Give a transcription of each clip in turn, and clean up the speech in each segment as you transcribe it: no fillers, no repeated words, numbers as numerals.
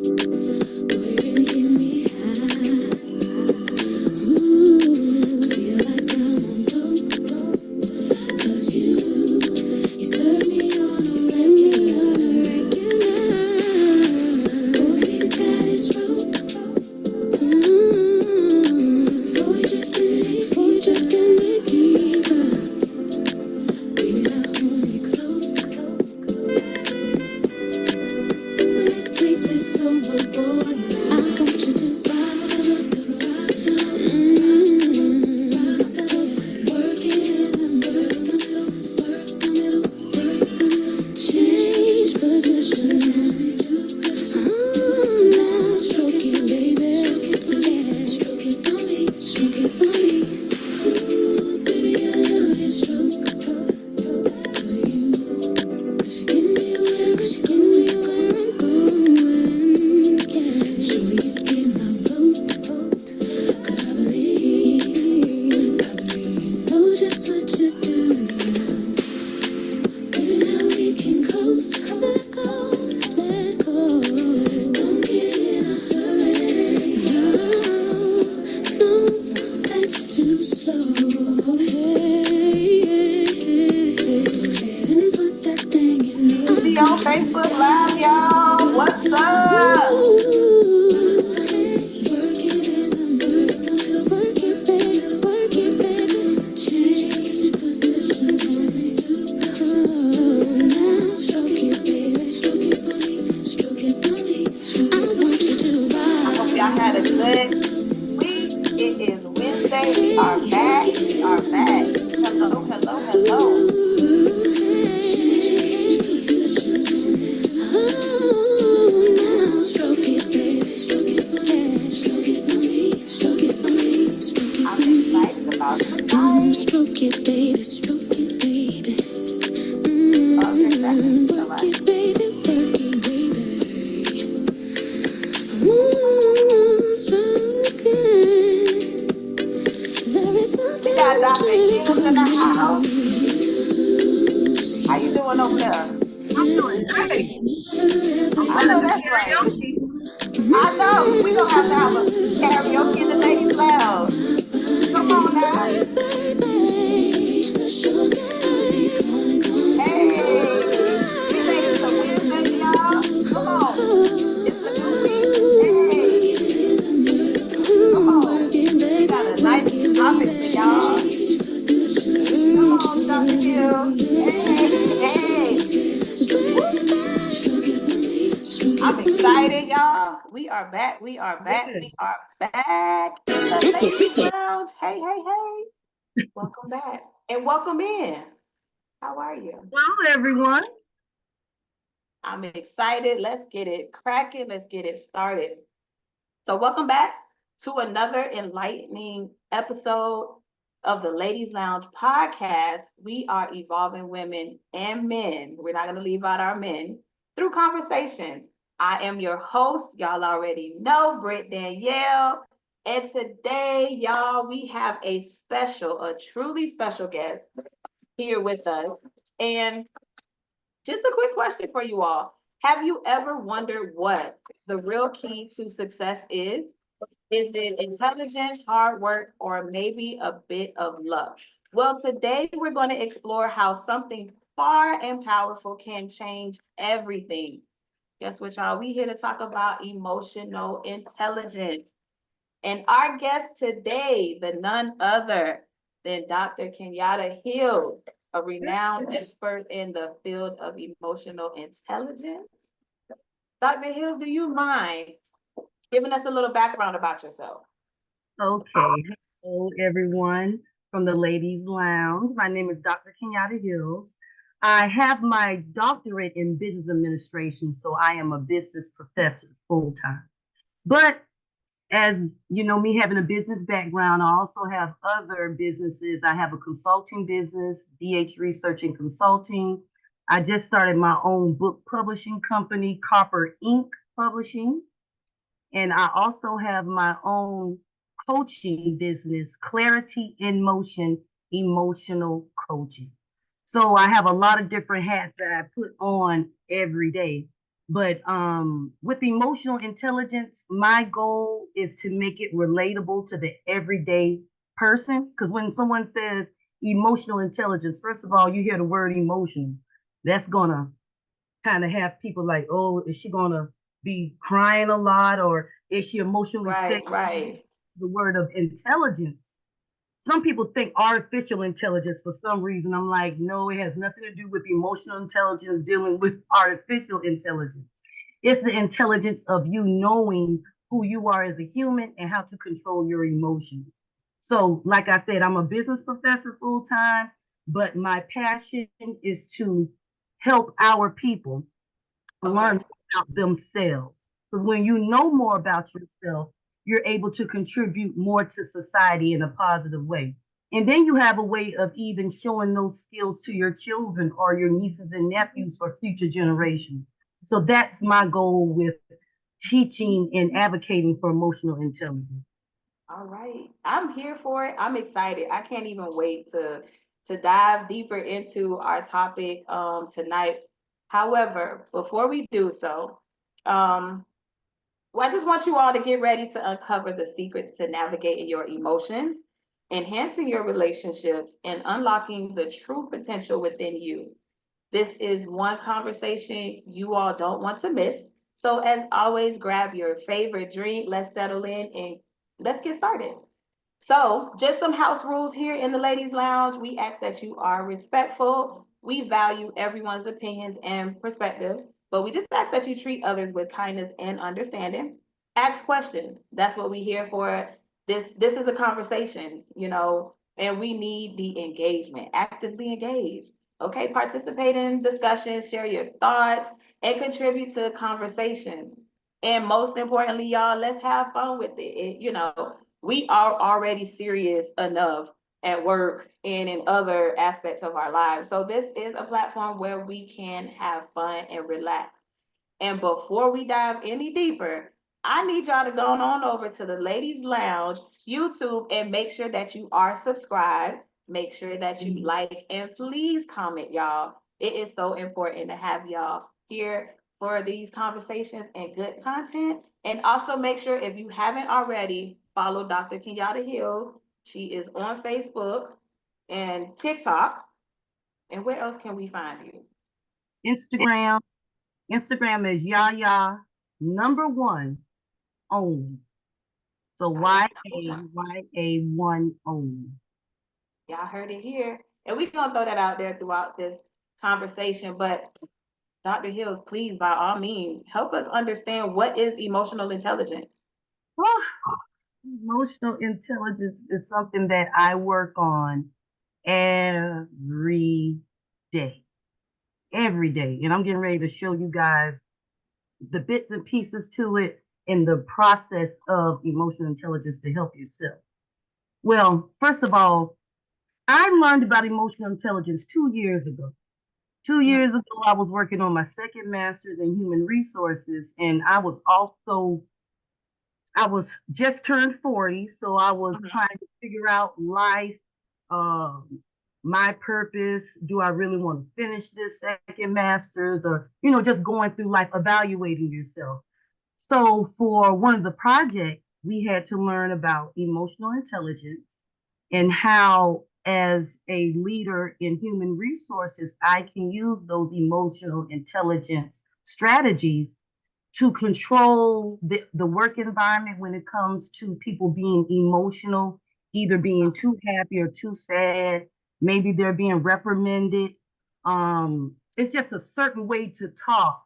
Boy, you really get me high. Ooh, I feel like I'm on dope. 'Cause you serve me on a regular. Boy, we need to tie this rope. Before we drift any deeper, baby, now hold me close. Let's take this overboard now. I want you to work it and work the middle, change positions. Now stroke it, baby. Stroke it for me. Stroke it for me. Ooh, baby, I love your stroke. 'Cause you get me where, 'cause you get me where I'm going. Yeah. Surely you get my vote. 'Cause I believe you know just what you're doing now. Baby, now we can coast. Let's go, let's go. Let's don't get in a hurry. No, that's too slow. Hey, go ahead and put that thing in See on Facebook Live, y'all. What's up? work it in the middle, work it, baby. Change positions on me. Now stroke it, baby. Stroke it for me. Stroke it for me. Stroke it for me. I want you to I hope y'all had a good week. It is Wednesday. We are back. We are back. Hello, hello, hello. change positions on me. Now stroke it, baby. Stroke it for me. Stroke it for me. Stroke it for me. Stroke it I'm for me. excited about tonight. Stroke it, baby. Stroke it, baby. Oh, you're second. Work Somebody. it, baby. Work it, baby. Stroke it. There is We something got I Dr. just Hills in the house. want How you doing over there? I'm doing great. I'm I gonna know do that's right. karaoke. I know. We're going to have a karaoke in the ladies' lounge. Come on now. Hey, we made it to Wednesday, y'all. Come on. It's a new week. Hey, come on. We got a nice topic for y'all. Come on, Dr. Hill. Hey, hey. Woo. I'm excited, y'all. We are back. We are back. Good. We are back in the ladies' lounge. Hey, hey, hey. Welcome back and welcome in. How are you? Hello, everyone. I'm excited. Let's get it cracking. Let's get it started. So, welcome back to another enlightening episode of the Ladies Lounge podcast. We are evolving women and men. We're not going to leave out our men through conversations. I am your host. Y'all already know, Britt Danielle. And today, y'all, we have a truly special guest here with us. And just a quick question for you all. Have you ever wondered what the real key to success is? Is it intelligence, hard work, or maybe a bit of luck? Well, today we're going to explore how something far and powerful can change everything. Guess what, y'all? We here to talk about emotional intelligence. And our guest today, the none other than Dr. Kenyatta Hill, a renowned expert in the field of emotional intelligence. Dr. Hill, do you mind giving us a little background about yourself? Okay. Hello, everyone from the Ladies Lounge. My name is Dr. Kenyatta Hills. I have my doctorate in business administration, so I am a business professor full time. But as you know, me having a business background, I also have other businesses. I have a consulting business, DH Research and Consulting. I just started my own book publishing company, Copper Ink Publishing. And I also have my own coaching business, Clarity in Motion Emotional Coaching. So I have a lot of different hats that I put on every day. But with emotional intelligence, my goal is to make it relatable to the everyday person. Because when someone says emotional intelligence, first of all, you hear the word emotional. That's gonna kind of have people like, oh, is she gonna be crying a lot, or is she emotionally Right, stable? right. The word of intelligence. Some people think artificial intelligence for some reason. I'm like, no, it has nothing to do with emotional intelligence dealing with artificial intelligence. It's the intelligence of you knowing who you are as a human and how to control your emotions. So, like I said, I'm a business professor full time, but my passion is to help our people Okay. learn about themselves. Because when you know more about yourself, you're able to contribute more to society in a positive way. And then you have a way of even showing those skills to your children or your nieces and nephews for future generations. So that's my goal with teaching and advocating for emotional intelligence. All right. I'm here for it. I'm excited. I can't even wait to dive deeper into our topic tonight. However, before we do so, um well, I just want you all to get ready to uncover the secrets to navigating your emotions, enhancing your relationships, and unlocking the true potential within you. This is one conversation you all don't want to miss. So, as always, grab your favorite drink, let's settle in, and let's get started. So, just some house rules here in the ladies' lounge. We ask that you are respectful. We value everyone's opinions and perspectives, but we just ask that you treat others with kindness and understanding. Ask questions. That's what we here for. This is a conversation, and we need the engagement. Actively engage. Okay, participate in discussions, share your thoughts, and contribute to conversations. And most importantly, y'all, let's have fun with it. We are already serious enough at work and in other aspects of our lives. So this is a platform where we can have fun and relax. And before we dive any deeper, I need y'all to go on over to the Ladies Lounge YouTube and make sure that you are subscribed. Make sure that you like and please comment, y'all. It is so important to have y'all here for these conversations and good content. And also make sure if you haven't already, follow Dr. Kenyatta Hills. She is on Facebook and TikTok. And where else can we find you? Instagram. Instagram is Yaya number one only. So Y'all YAYA1 only. heard it here. And we're gonna throw that out there throughout this conversation. But Dr. Hills, please, by all means, help us understand what is emotional intelligence. Oh, emotional intelligence is something that I work on every day. Every day. And I'm getting ready to show you guys the bits and pieces to it in the process of emotional intelligence to help yourself. Well, first of all, I learned about emotional intelligence 2 years ago. Two Mhm. years ago, I was working on my second master's in human resources, and I was just turned 40, so I was Mhm. trying to figure out life, um, my purpose. Do I really want to finish this second master's, or just going through life, evaluating yourself? So for one of the projects, we had to learn about emotional intelligence and how, as a leader in human resources, I can use those emotional intelligence strategies to control the work environment when it comes to people being emotional, either being too happy or too sad. Maybe they're being reprimanded. It's just a certain way to talk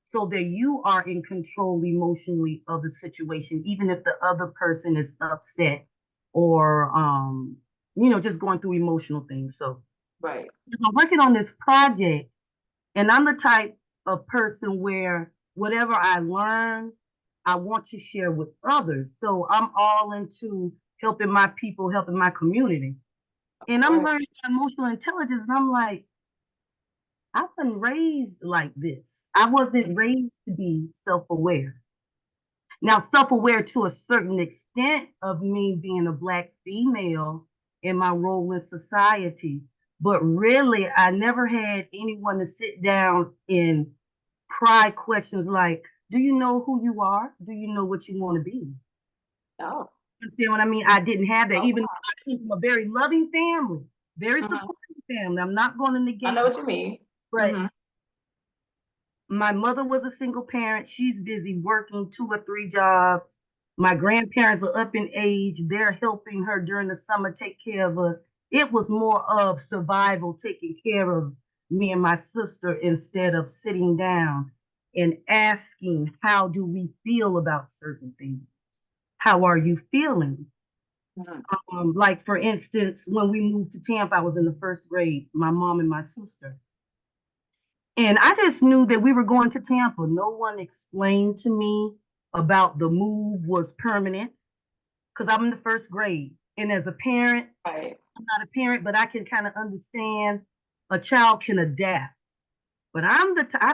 so that you are in control emotionally of the situation, even if the other person is upset or just going through emotional things. So Right. I'm working on this project, and I'm the type of person where whatever I learn, I want to share with others. So I'm all into helping my people, helping my community. And I'm Right. learning emotional intelligence, and I'm like, I wasn't raised like this. I wasn't raised to be self-aware. Now, self-aware to a certain extent of me being a Black female in my role in society, but really, I never had anyone to sit down and pry questions like, do you know who you are? Do you know what you want to be? Oh, You understand what I mean? I didn't have that, oh, even though I came from a very loving family, very mhm. supportive family. I'm not going to I know negate, what you mean. but Hmm. my mother was a single parent. She's busy working 2 or 3 jobs. My grandparents are up in age. They're helping her during the summer take care of us. It was more of survival, taking care of me and my sister instead of sitting down and asking, how do we feel about certain things? How are you feeling? Hmm. Like, for instance, when we moved to Tampa, I was in the first grade, my mom and my sister. And I just knew that we were going to Tampa. No one explained to me about the move was permanent because I'm in the first grade. And as a parent, Right. I'm not a parent, but I can kind of understand a child can adapt. But I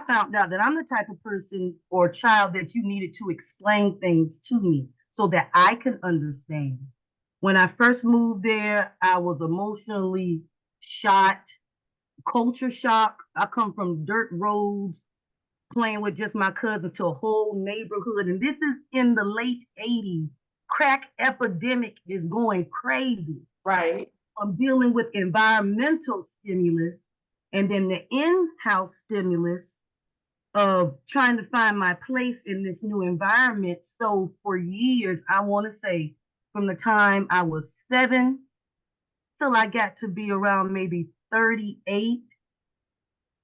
found out that I'm the type of person or child that you needed to explain things to me so that I could understand. When I first moved there, I was emotionally shot, culture shock. I come from dirt roads, playing with just my cousins to a whole neighborhood. And this is in the late 80s. Crack epidemic is going crazy. Right. I'm dealing with environmental stimulus and then the in-house stimulus of trying to find my place in this new environment. So for years, I want to say from the time I was 7 till I got to be around maybe 38,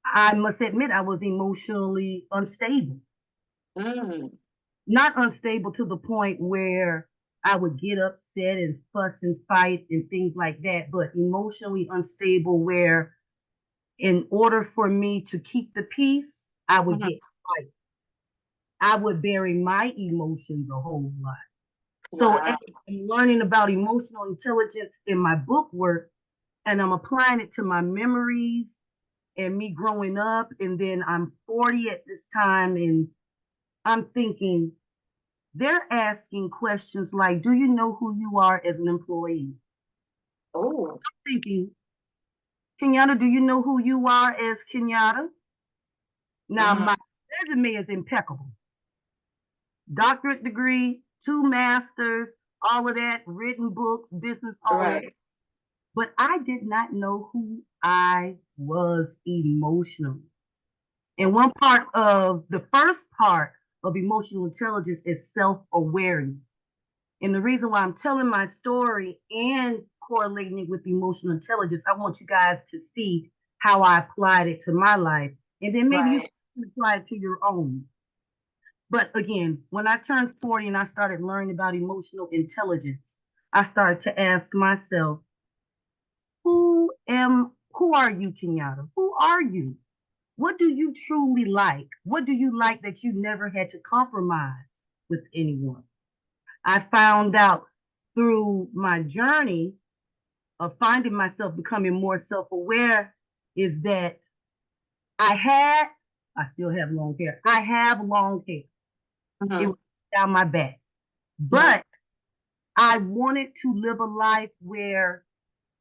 I must admit I was emotionally unstable. Mm. Not unstable to the point where I would get upset and fuss and fight and things like that, but emotionally unstable where in order for me to keep the peace, I would Mhm. get fight. I would bury my emotions a whole lot. So as Wow. I'm learning about emotional intelligence in my book work and I'm applying it to my memories and me growing up, and then I'm 40 at this time, and I'm thinking, they're asking questions like, do you know who you are as an employee? Oh. Thinking, Kenyatta, do you know who you are as Kenyatta? Now, Hmm. my resume is impeccable. Doctorate degree, 2 masters, all of that, written books, business owner. Right. But I did not know who I was emotionally. And one part of the first part of emotional intelligence is self awareness. And the reason why I'm telling my story and correlating it with emotional intelligence, I want you guys to see how I applied it to my life. And then maybe you Right. can apply it to your own. But again, when I turned 40 and I started learning about emotional intelligence, I started to ask myself, who are you, Kenyatta? Who are you? What do you truly like? What do you like that you never had to compromise with anyone? I found out through my journey of finding myself becoming more self aware is that I still have long hair. I have long hair. It Hmm. was down my back. Hmm. But I wanted to live a life where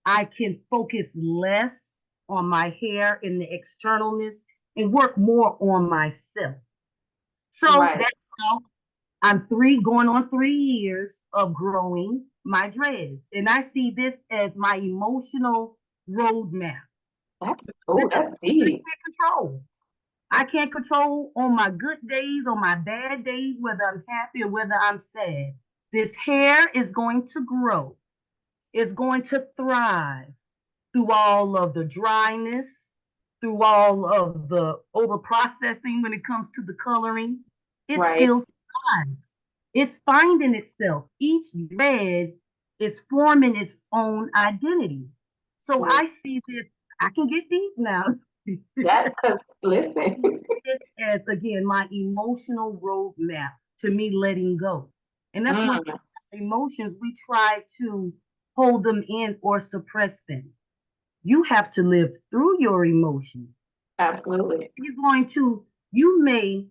I can focus less on my hair and the externalness and work more on myself. So Right. that's how I'm going on 3 years of growing my dreads. And I see this as my emotional roadmap. That's This oh, is that's I deep. can't control. I can't control on my good days, on my bad days, whether I'm happy or whether I'm sad. This hair is going to grow. It's going to thrive through all of the dryness, through all of the over processing when it comes to the coloring. It Right. still survives. It's finding itself. Each dread is forming its own identity. So Mm. I see this, I can get deep now. That because listen. This as again my emotional roadmap to me letting go. And that's one Mm. thing about emotions, we try to hold them in or suppress them. You have to live through your emotions. Absolutely. You're going to, you may,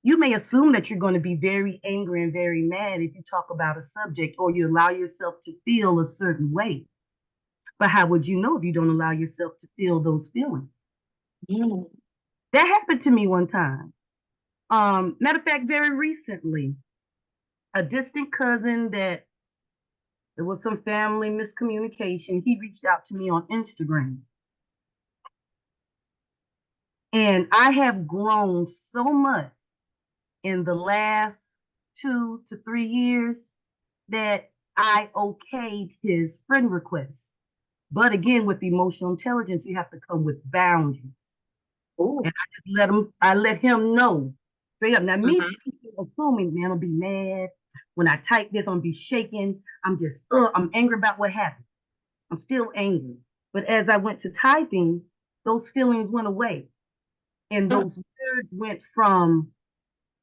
you may assume that you're going to be very angry and very mad if you talk about a subject or you allow yourself to feel a certain way. But how would you know if you don't allow yourself to feel those feelings? Mm. That happened to me one time. Matter of fact, very recently, a distant cousin that there was some family miscommunication. He reached out to me on Instagram. And I have grown so much in the last 2 to 3 years that I okayed his friend request. But again, with emotional intelligence, you have to come with boundaries. Ooh. And I let him know straight up. Now, me Mhm. assuming, man, I'll be mad when I type this. I'm gonna be shaking. I'm angry about what happened. I'm still angry. But as I went to typing, those feelings went away, and Mm. those words went from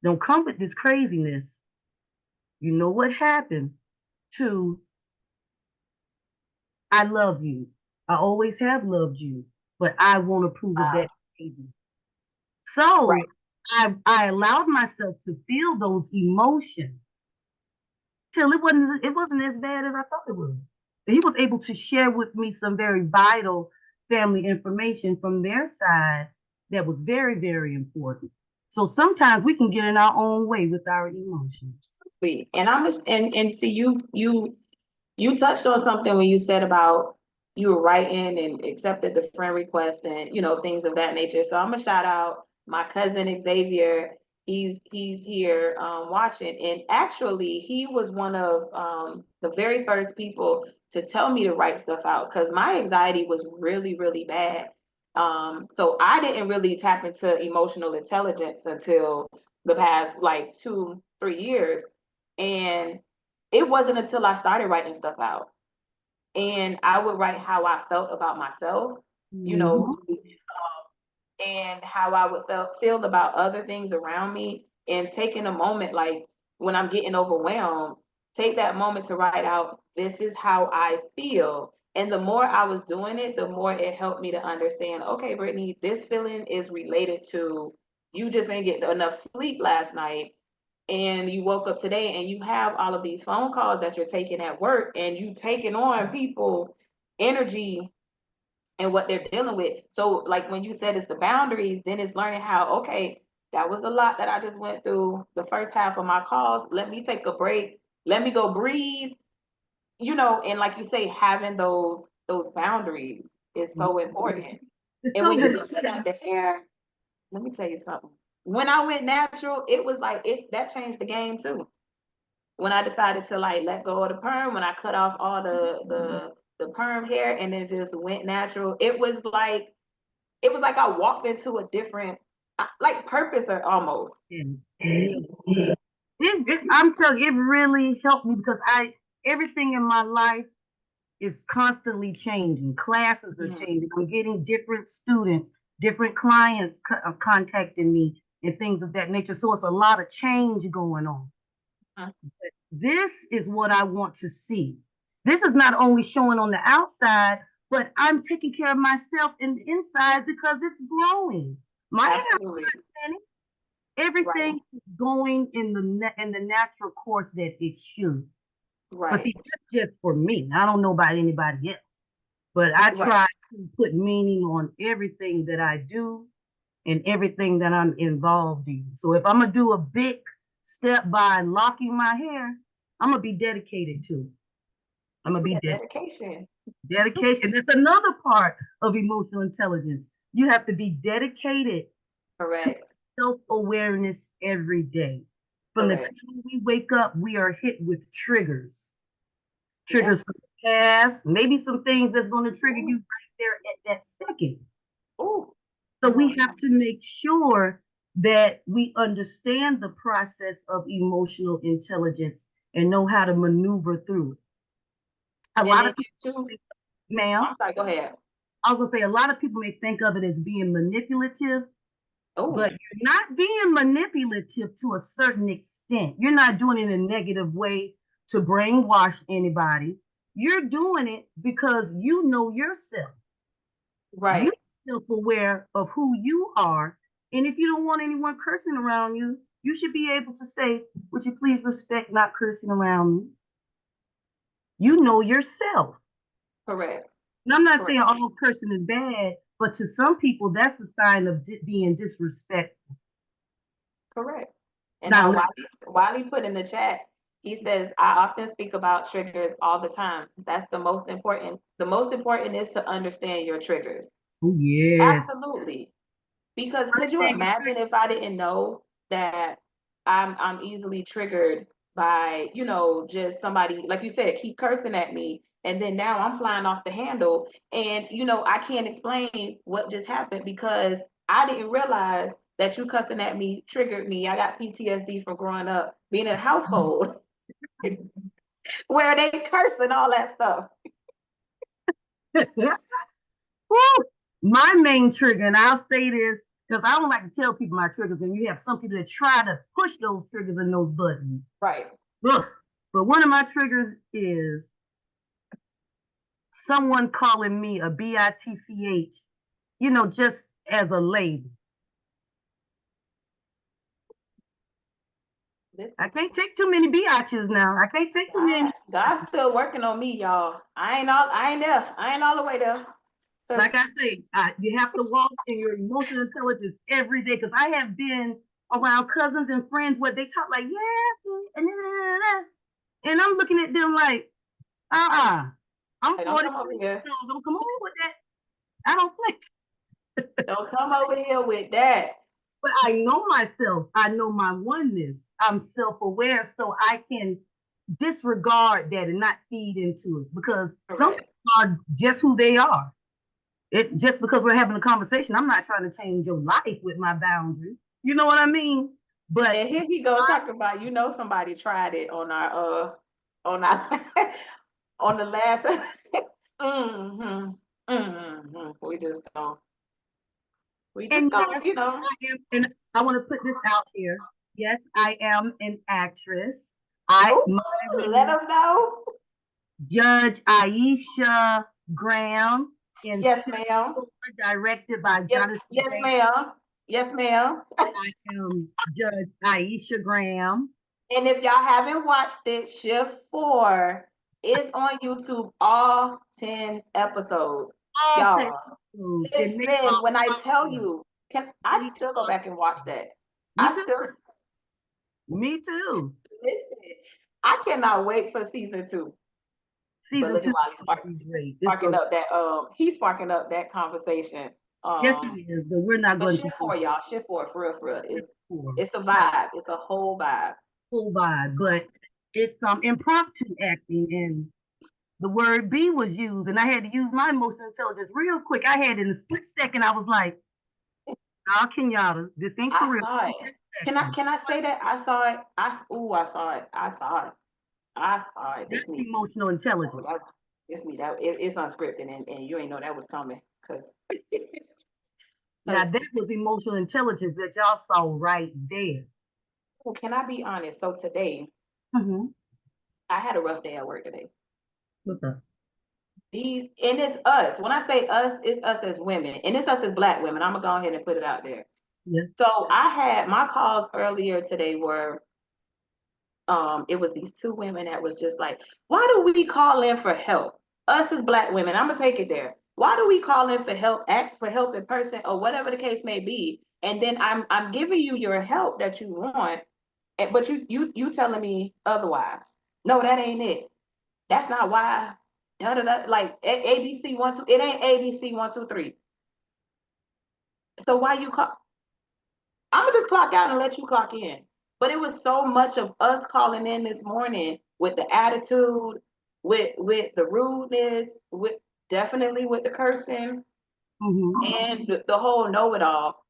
"Don't come with this craziness." You know what happened? To "I love you. I always have loved you, but I won't approve of Wow. that behavior." Right. So I allowed myself to feel those emotions till it wasn't as bad as I thought it was. He was able to share with me some very vital family information from their side that was very, very important. So sometimes we can get in our own way with our emotions. Sweet. And and see you touched on something when you said about you were writing and accepted the friend request and things of that nature. So I'm gonna shout out my cousin Xavier. He's here watching, and actually he was one of the very first people to tell me to write stuff out because my anxiety was really really bad. So I didn't really tap into emotional intelligence until the past like 2 3 years, and it wasn't until I started writing stuff out and I would write how I felt about myself, you know, Mhm. and how I would feel about other things around me, and taking a moment, like when I'm getting overwhelmed, take that moment to write out, this is how I feel. And the more I was doing it, the more it helped me to understand, okay, Brittany, this feeling is related to you just ain't getting enough sleep last night, and you woke up today and you have all of these phone calls that you're taking at work, and you taking on people energy and what they're dealing with. So like when you said it's the boundaries, then it's learning how, okay, that was a lot that I just went through the first half of my calls. Let me take a break. Let me go breathe, and like you say, having those boundaries is so important. It's And so when you good. mentioned about the hair, let me tell you something. When I went natural, it was like it that changed the game too. When I decided to like let go of the perm, when I cut off all the perm hair and then just went natural, it was like I walked into a different like purpose or almost. I'm telling you, it really helped me because everything in my life is constantly changing. Classes are Mhm. changing. I'm getting different students, different clients contacting me, and things of that nature. So it's a lot of change going on. Mhm. This is what I want to see. This is not only showing on the outside, but I'm taking care of myself in the inside because it's growing. My hair, Absolutely. Right. everything is going in the natural course that it should. But Right. see, that's just for me. I don't know about anybody else. But I Right. try to put meaning on everything that I do and everything that I'm involved in. So if I'm gonna do a big step by locking my hair, I'm gonna be dedicated to it. I'm gonna Ooh, be that dedication. dedication. That's another part of emotional intelligence. You have to be dedicated to Correct. self-awareness every day. From the Correct. time we wake up, we are hit with Yeah. triggers from the past, maybe some things that's going to trigger you right there at that second. Ooh. So Come we on have now. to make sure that we understand the process of emotional intelligence and know how to maneuver through it. A And lot then of people too, think, ma'am, I'm sorry, go ahead. I was gonna say a lot of people may think of it as being manipulative, Oh, but you're not being manipulative to a certain extent. You're not doing it in a negative way to brainwash anybody. You're doing it because you know yourself. You right. self-aware of who you are. And if you don't want anyone cursing around you, you should be able to say, would you please respect not cursing around me? You know yourself. Correct. And I'm not saying Correct. all cursing is bad, But to some people, that's a sign of being disrespectful. Correct. And Now, now Wiley put in the chat, he says, I often speak about triggers all the time. That's the most important. The most important is to understand your triggers. oh yes. Absolutely. Because could you imagine if I didn't know that I'm easily triggered by, just somebody, like you said, keep cursing at me. And then now I'm flying off the handle. And, I can't explain what just happened because I didn't realize that you cussing at me triggered me. I got PTSD from growing up, being in a household where they curse and all that stuff. My main trigger, and I'll say this because I don't like to tell people my triggers, and you have some people that try to push those triggers and those buttons. Right. Ugh. But one of my triggers is someone calling me a bitch, just as a lady. I can't take too many biatches now. I can't take too many. God's still working on me, y'all. I ain't there. I ain't all the way there. Like I say, you have to walk in your emotional intelligence every day because I have been around cousins and friends where they talk like, yeah, and I'm looking at them like, I'm Hey, 40. don't come over here. Don't come over with that. I don't play. Don't come over here with that. But I know myself. I know my oneness. I'm self-aware, so I can disregard that and not feed into it because some people are just who they are. It just because we're having a conversation, I'm not trying to change your life with my boundaries. You know what I mean? But and here he go talking about, somebody tried it on our on our on the last we just don't and I want to put this out here. Yes, I am an actress. let them know. Judge Aisha Graham in Yes, ma'am. directed by Jonathan. Yes, ma'am. Yes, ma'am. I am Judge Aisha Graham. And if y'all haven't watched it, Shift 4 is on YouTube, all 10 episodes. Y'all, listen, when I tell you, I still go back and watch that? Me too. Listen, I cannot wait for season 2. Season 2 is sparking up that he's sparking up that conversation. Yes, he is, but we're not going to Shift 4, y'all. Shift 4, for real. It's a vibe. It's a whole vibe. But it's impromptu acting, and the word "be" was used, and I had to use my emotional intelligence real quick. I had in a split second, I was like, "Oh, Kenyatta, this ain't for real." I saw it. Can I say that I saw it? I saw it. I saw it. That's emotional intelligence. It's me. It's unscripted, and you ain't know that was coming because. Now that was emotional intelligence that y'all saw right there. Well, can I be honest? So today, I had a rough day at work today. What's up? And it's us. When I say us, it's us as women, and it's us as Black women. I'm gonna go ahead and put it out there. Yeah. So I had my calls earlier today were, it was these 2 women that was just like, why do we call in for help? Us as Black women, I'm gonna take it there. Why do we call in for help, ask for help in person, or whatever the case may be? And then I'm giving you your help that you want, but you telling me otherwise. No, that ain't it. That's not why. Da, da, da, like ABC 1 2. It ain't ABC 1 2 3. So why you call? I'm gonna just clock out and let you clock in. But it was so much of us calling in this morning with the attitude, with the rudeness, with definitely with the cursing, and the whole know-it-all,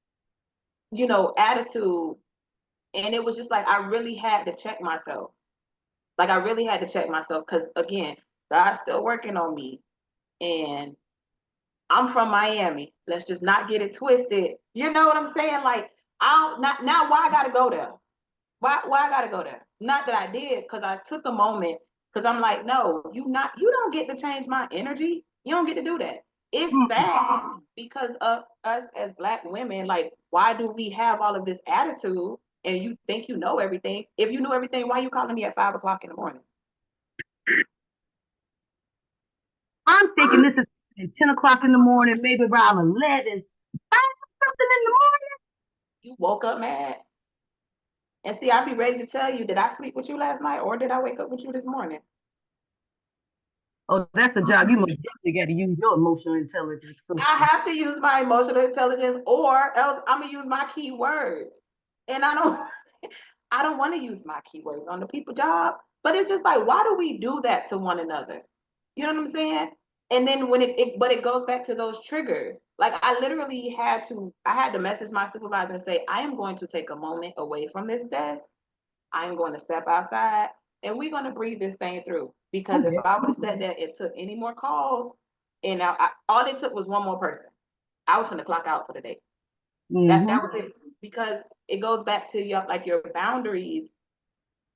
attitude. And it was just like I really had to check myself. Like I really had to check myself because again, God's still working on me. And I'm from Miami. Let's just not get it twisted. You know what I'm saying? Like, I'll not now why I gotta go there? Why I gotta go there? Not that I did, because I took a moment because I'm like, no, you don't get to change my energy. You don't get to do that. It's sad because of us as Black women, like, why do we have all of this attitude and you think you know everything? If you knew everything, why are you calling me at 5 o'clock in the morning? I'm thinking this is at 10 o'clock in the morning, maybe around 11, 5 something in the morning. You woke up mad. And see, I'd be ready to tell you, did I sleep with you last night or did I wake up with you this morning? Oh, that's a job. You most definitely got to use your emotional intelligence. So, I have to use my emotional intelligence or else I'm gonna use my keywords. And I don't want to use my keywords on the people job, but it's just like, why do we do that to one another? You know what I'm saying? And then when but it goes back to those triggers. Like I literally I had to message my supervisor and say, I am going to take a moment away from this desk. I am going to step outside and we're going to breathe this thing through. Because oh, if yeah. I would have said that it took any more calls, and all it took was one more person, I was going to clock out for the day. That was it. Because it goes back to your boundaries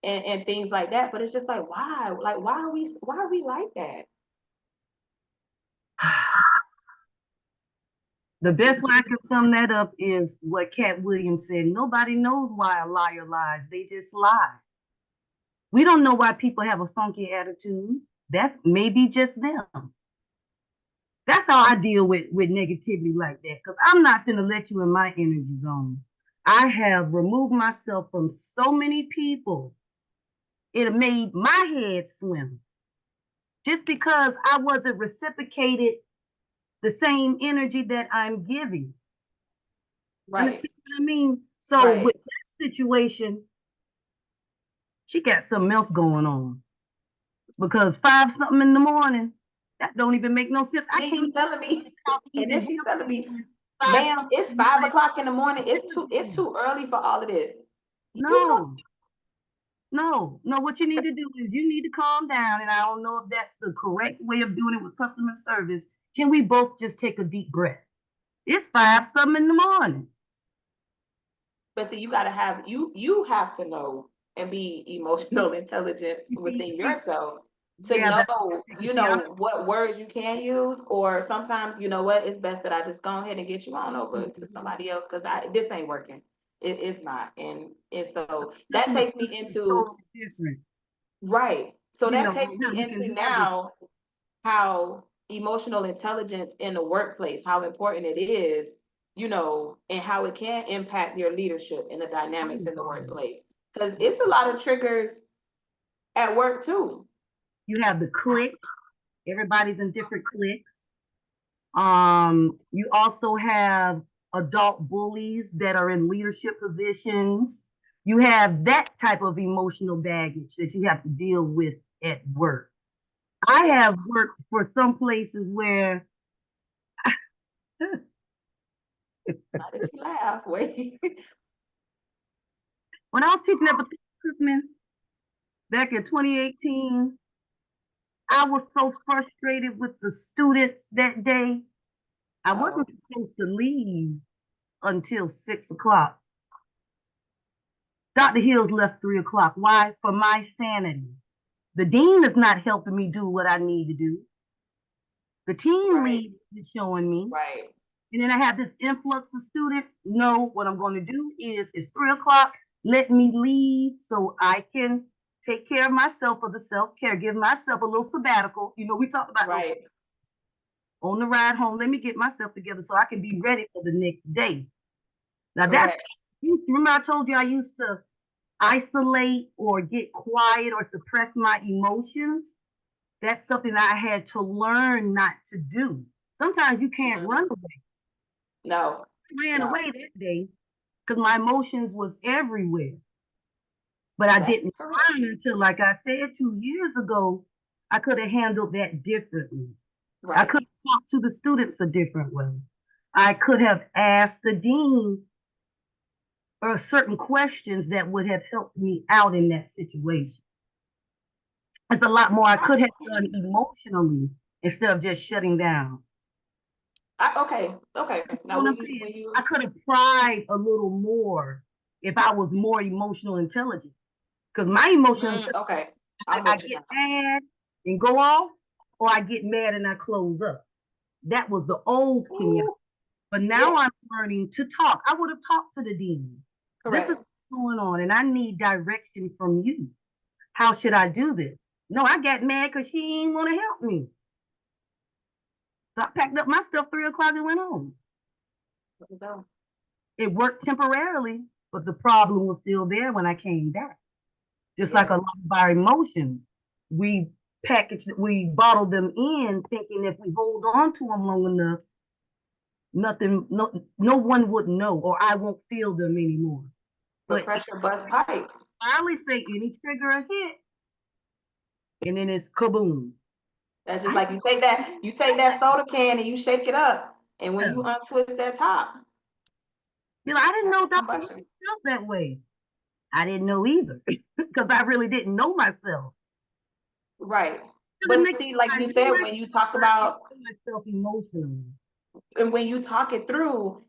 and things like that. But it's just like, why? Like, why are we like that? The best way I can sum that up is what Cat Williams said. Nobody knows why a liar lies. They just lie. We don't know why people have a funky attitude. That's maybe just them. That's how I deal with negativity like that. Because I'm not going to let you in my energy zone. I have removed myself from so many people. It made my head swim. Just because I wasn't reciprocated the same energy that I'm giving. Right. Understand what I mean? So Right. with that situation, she got something else going on. Because 5 something in the morning, that don't even make no sense. I Then can't you telling me, and then even she telling me, 5 ma'am, it's something. 5 o'clock in the morning. It's too early for all of this. You know, No, no, no. What you need to do is you need to calm down. And I don't know if that's the correct way of doing it with customer service. Can we both just take a deep breath? It's 5 something in the morning. but see, you have to know and be emotional intelligence within yourself to Yeah, that's know, what words you can use, or sometimes, you know what, it's best that I just go ahead and get you on over to somebody else because this ain't working. It's not. And so that takes me into totally different. right. So You that know, takes yeah, me we can into do everything. now how emotional intelligence in the workplace, how important it is, and how it can impact your leadership and the dynamics in the workplace. Because it's a lot of triggers at work too. You have the clique. Everybody's in different cliques. You also have adult bullies that are in leadership positions. You have that type of emotional baggage that you have to deal with at work. I have worked for some places where Why did you laugh? Wait. when I was teaching at the Christmas back in 2018, I was so frustrated with the students that day. I wasn't supposed to leave until 6 o'clock. Dr. Hills left 3 o'clock. Why? For my sanity. The dean is not helping me do what I need to do. The team Right. lead is showing me. Right. And then I have this influx of students. No, what I'm going to do is it's 3 o'clock. Let me leave so I can take care of myself for the self-care, give myself a little sabbatical. We talked about Right. on the ride home. Let me get myself together so I can be ready for the next day. Now that's Correct. remember I told you I used to isolate or get quiet or suppress my emotions. That's something I had to learn not to do. Sometimes you can't run away. No. I ran No. away that day because my emotions was everywhere. But I That's didn't correct. learn until, like I said, 2 years ago, I could have handled that differently. I Right. could have talked to the students a different way. I could have asked the dean or certain questions that would have helped me out in that situation. There's a lot more I could have done emotionally instead of just shutting down. Okay. Okay. You know Now, what when I'm you saying? when you I could have tried a little more if I was more emotional intelligent. Because my emotional intelligence, okay, I, I'm I with you get now. mad and go off, or I get mad and I close up. That was the old Kenyatta. Ooh, But now yeah. I'm learning to talk. I would have talked to the dean. This is Correct. what's going on, and I need direction from you. How should I do this? No, I got mad because she didn't want to help me. So I packed up my stuff 3 o'clock and went home. There you go. It worked temporarily, but the problem was still there when I came back. Just like a Yes. lot of our emotions, we we bottle them in, thinking if we hold on to them long enough, no one would know, or I won't feel them anymore. But But pressure bust pipes. I always say any trigger a hit, and then it's kaboom. That's just I like you take that soda can and you shake it up, and when you untwist that top, I didn't that's know a Dr. Hill combustion. felt that way. I didn't know either, because I really didn't know myself. Right. Really But makes see, like I you knew said, it, when you talk but I didn't about know myself emotionally. and when you talk it through,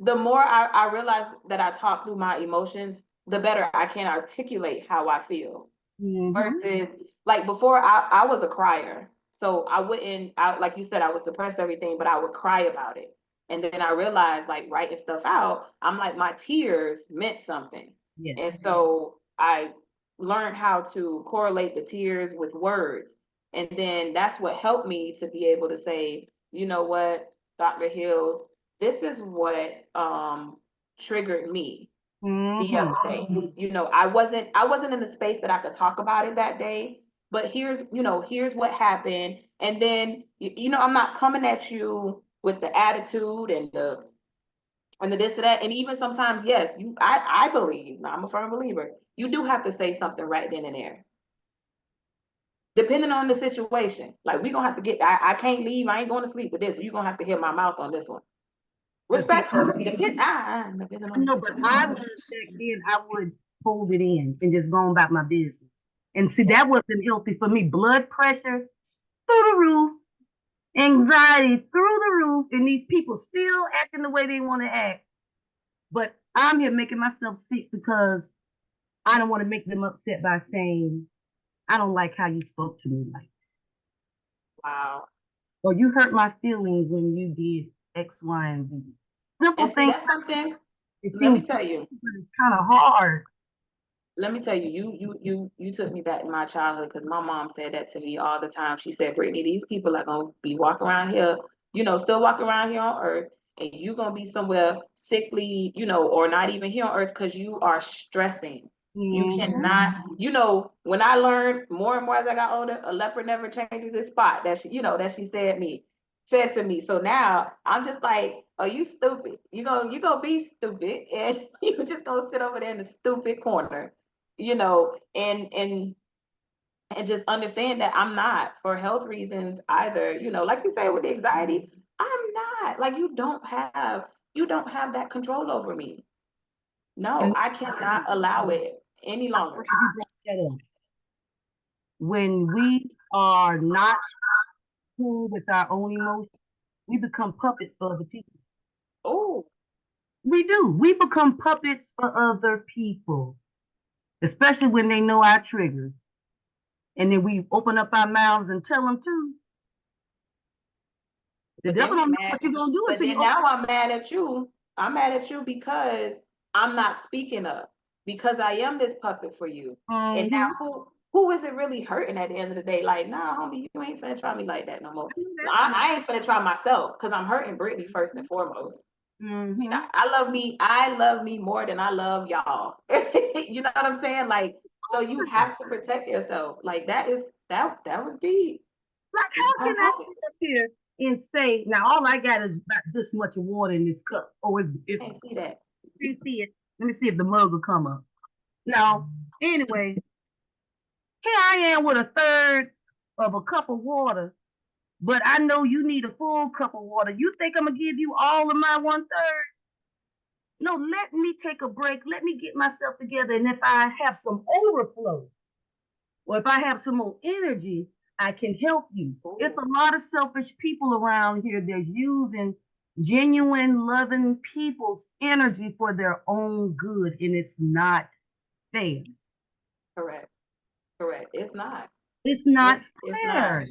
the more I realize that I talk through my emotions, the better I can articulate how I feel. Mm-hmm. Versus like before I was a crier. So I wouldn't like you said, I would suppress everything, but I would cry about it. And then I realized like writing stuff out, I'm like my tears meant something. Yes. And so I learned how to correlate the tears with words. And then that's what helped me to be able to say, you know what, Dr. Hills, this is what triggered me the other Mm-hmm. day. I wasn't in a space that I could talk about it that day, but here's what happened. And then I'm not coming at you with the attitude and the this and that. And even sometimes, yes, I believe, now I'm a firm believer, you do have to say something right then and there. Depending on the situation. Like we're gonna have to I can't leave, I ain't going to sleep with this. You're gonna have to hear my mouth on this one. But see, Respectfully. Depending on the no, but I would situation. back then I would hold it in and just go on about my business. And see, Yeah. that wasn't healthy for me. Blood pressure through the roof, anxiety through the roof, and these people still acting the way they want to act. But I'm here making myself sick because I don't want to make them upset by saying, I don't like how you spoke to me like, Wow. or you hurt my feelings when you did X, Y, and Z. Simple And see, things. that's something, It let me seems tell you, simple, but it's kind of hard. you took me back to my childhood because my mom said that to me all the time. She said, Brittany, these people are gonna be walking around here, still walking around here on earth, and you're gonna be somewhere sickly, or not even here on earth because you are stressing. You Mm-hmm. cannot, when I learned more and more as I got older, a leopard never changes its spot. That she said to me. So now I'm just like, oh, you stupid. You gonna be stupid, and you just gonna sit over there in the stupid corner, and just understand that I'm not for health reasons either. Like you say with the anxiety, I'm not like you don't have that control over me. No, And I cannot allow it any longer. you brought that up. When we are not cool with our own emotions, we become puppets for other people. Oh, We do. We become puppets for other people, especially when they know our triggers. And then we open up our mouths and tell them too. The but then devil we don't know mad. what you're gonna do But until you then open. now I'm mad at you. I'm mad at you because I'm not speaking up because I am this puppet for you. And now Mm-hmm. who is it really hurting at the end of the day? Like, nah, homie, you ain't finna try me like that no more. I know that's right. I ain't finna try myself because I'm hurting Brittany first and foremost. Mm-hmm. I love me more than I love y'all. You know what I'm saying? Like, so you have to protect yourself. Like that was deep. Like, You how can become I puppet. sit up here and say, now all I got is about this much water in this cup? Oh, Can't see that. you see it. Let me see if the mug will come up. Now, anyway, here I am with a third of a cup of water, but I know you need a full cup of water. You think I'm gonna give you all of my 1/3? No, let me take a break. Let me get myself together. And if I have some overflow, or if I have some more energy, I can help you. It's a Ooh, lot of selfish people around here that's using genuine, loving people's energy for their own good, and it's not fair. correct. Correct. It's not. It's not It's not. fair.